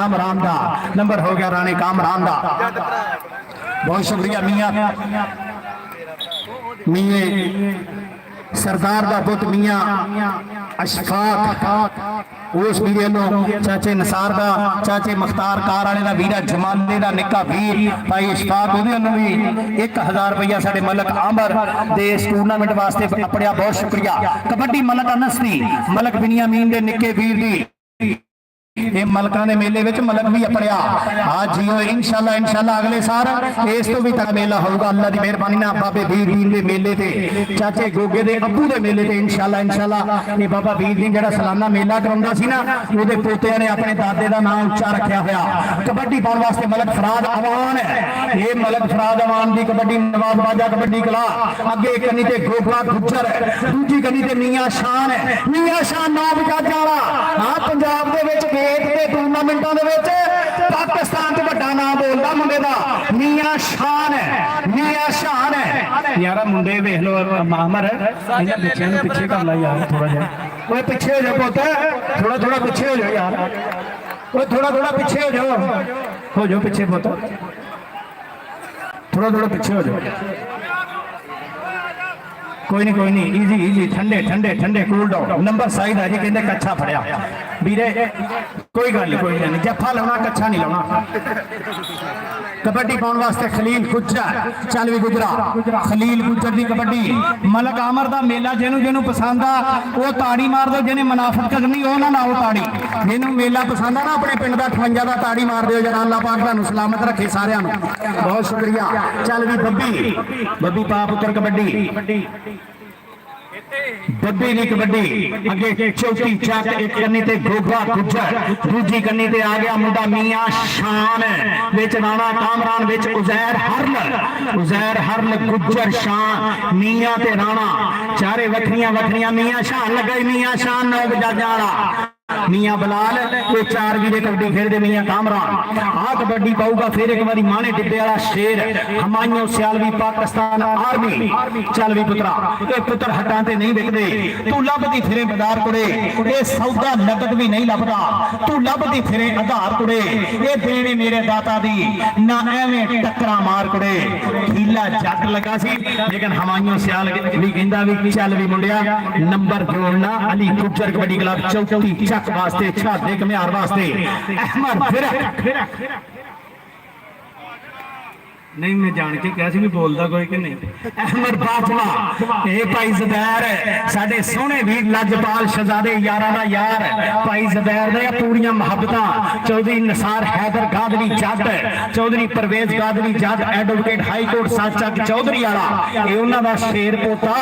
कामरान का नंबर हो गया राणे कामरान का। बहुत शुक्रिया मियां मिये सरदार का पुत मियां अशफाक उस वीरे चाचे नसार का चाचे मुख्तार कार वाले का वीरा जमाले का निक्का वीर भाई अशफाक भी 1000 रुपया साडे मलक आमर दे इस टूरनामेंट वास्ते अपड़िया। बहुत शुक्रिया। कबड्डी मलक अनस दी मलक बिनियामीन दे निक्के वीर दी ये मलकों के मेले में मलक भी अपड़िया। आज जियो इंशाल्लाह इंशाल्लाह अगले साल इस तो भी तक मेला होगा अल्लाह की मेहरबानी ना। बाबे वीर वीर के मेले ते चाचे गोगे दे अब्बू के मेले ते इंशाल्लाह इंशाल्लाह ये बाबा वीर जी जो सालाना मेला करवाता सी ना वो पोतिया ने अपने दादे का नाम उच्चा रखा हुआ। कबड्डी पाने वास्ते मलक फराद अवान है। ये मलक फराद अवान की कबड्डी नवाब बाजा कबड्डी कला अगे एक कनी ते गोगा गुज्जर है दूजी कनी ते मियां शान है। मियां शान नौ बजाजा वाला हाँ पंजाब के टूरनामेंटों पाकिस्तान से बड़ा नाम बोलता मुंडे का मियां शान है। मियां शान है यार मुंडे वेख लो मामर बच्चों ने पिछे कर ला यार थोड़ा जा वो पिछे हो जाओ पुत थोड़ा थोड़ा पिछे हो जाओ यार वो थोड़ा थोड़ा पिछे हो जाओ पिछे पुत थोड़ा थोड़ा पिछे हो जाओ। कोई नहीं इजी इजी ठंडे ठंडे ठंडे कूल डाउन। नंबर साइड है जी कहते कच्छा फड़िया वीरे कोई गल नहीं जफा लाना कच्छा नहीं लाना। कबड्डी पाने वास्ते खलील गुज्जर चल भी गुजरा खलील गुज्जर की कबड्डी मलक आमर का मेला जिन्हों जिन्हों पसंद आ वो ताड़ी मार दो जिन्हें मुनाफत करनी हो ना लाओ ताड़ी। जिन्हों मेला पसंद आ ना अपने पिंड का 58 का ताड़ी मार दो जरा अल्लाह पाक तुहानू सलामत रखे सारिਆਂ ਨੂੰ। बहुत शुक्रिया। चल भी बब्बी बब्बी पा पुत्र कबड्डी बब्बी की कबड्डी अगे चौथी चक एक कन्नी ते गोगा गुज्जर दूजी कन्नी ते आ गया मुंडा मियां शान विच राणा कामरान विच उजैर हरल गुज्जर शान मियां ते राणा चारे वखरियां वखरियां मियां शान लगा मियां शान 9 बजाजा वाला मियां बलाल ये 4 वीरे कबड्डी खेलते मियां कामरान आ कबड्डी पाऊगा फिर एक बारी माने डिब्बे वाला शेर हमायूं सियालवी पाकिस्तान आर्मी। चल भी पुत्रा ये पुत्र हटां ते नहीं बिकदे तू लभदी फिरे बाजार कुड़े ये सौदा नगद भी नहीं लभदा तू लभदी फिरे आधार कुड़े ये देने मेरे दाता दी ना एवें टक्करा मार कुड़े। हीला जट लगा सी लेकिन हमायूं सियाल भी कहंदा भी चल भी मुंडिया नंबर जोड़ना अली गुज्जर कबड्डी क्लब चौथी चक वास्ते छादे कम्यार वास्ते अहमद फिर नहीं मैं जान के कहा भी बोलता कोई कि नहीं अहमद बाजवा ये भाई ज़ुबैर साडे सोहने वीर लजपाल शहजादे यारा दा यार भाई ज़ुबैर दे पूरियां मुहब्बतां चौधरी निसार हैदर गादरी जट चौधरी परवेज गादरी जट एडवोकेट हाई कोर्ट साचक चौधरी वाला ये उन्हां दा शेर पोता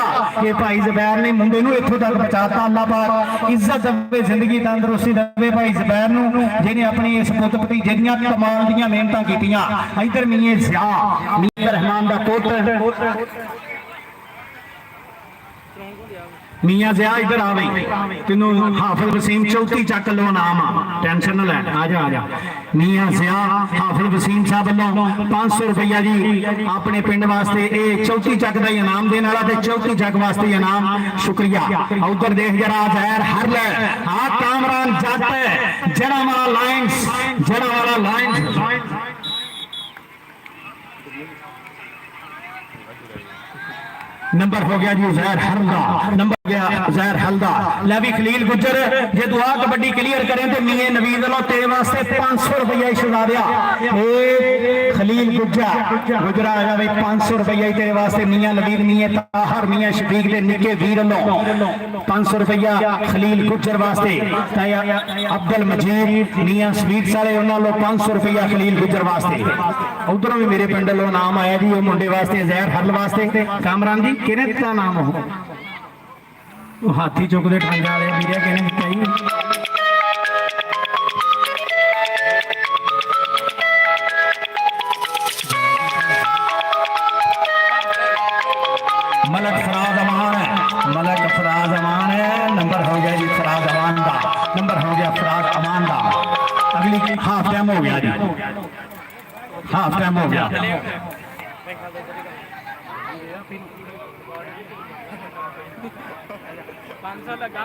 ये भाई ज़ुबैर ने मुंडे नूं इत्थों तक पहुंचाता। अल्लाह पाक इज्जत देवे जिंदगी तंदुरुस्ती देवे भाई ज़ुबैर नूं जिहने अपनी इस पुत भतीजे दीयां कमाल दीयां मेहनतां कीतियां। इधर मियां ज़िया रहमान का पुत्र मियां ज़िया इधर आ गई तेनों हाफिज वसीम चौथी चक लो नाम टेंशन न लै आ जा मियां ज़िया हाफिज वसीम साहब वालों 500 रुपया जी अपने पिंड वास्ते ये चौथी चक का इनाम देने वाला ते चौथी चक वास्ते इनाम शुक्रिया। उधर देख जरा जहर हर लै हाँ कामरान जट जड़ा वाला लाइन्स नंबर हो गया जी उजैर हल्दा नंबर गया उजैर हल्दा लवी खलील गुज्जर जे दुआ कबड्डी क्लियर करें तो मियां नवीद वालों तेरे वास्ते 500 रुपया इशा दिया खलील गुजरा आ जाए 500 रुपया तेरे वास्ते मियां नवीद मियां ताहर मियां शफीक दे निके वीर वालों 500 रुपया खलील गुज्जर वास्ते अब्दुल मजीद मियां स्वीट सारे उन्होंने 500 रुपया खलील गुज्जर वास्ते। उधरों भी मेरे पिंड लो नाम आया जी वो मुंडे वास्ते जहर हल वास्ते कामरान जी किने का नाम हो हाथी चुकते ठंडा वाले वीरे किने दिता जी मलक फराज अमान है नंबर हो गया जी फराज अमान का नंबर हो गया फराज अमान का। अगली हाफ टाइम हो गया जी हाफ टाइम हो गया। लगा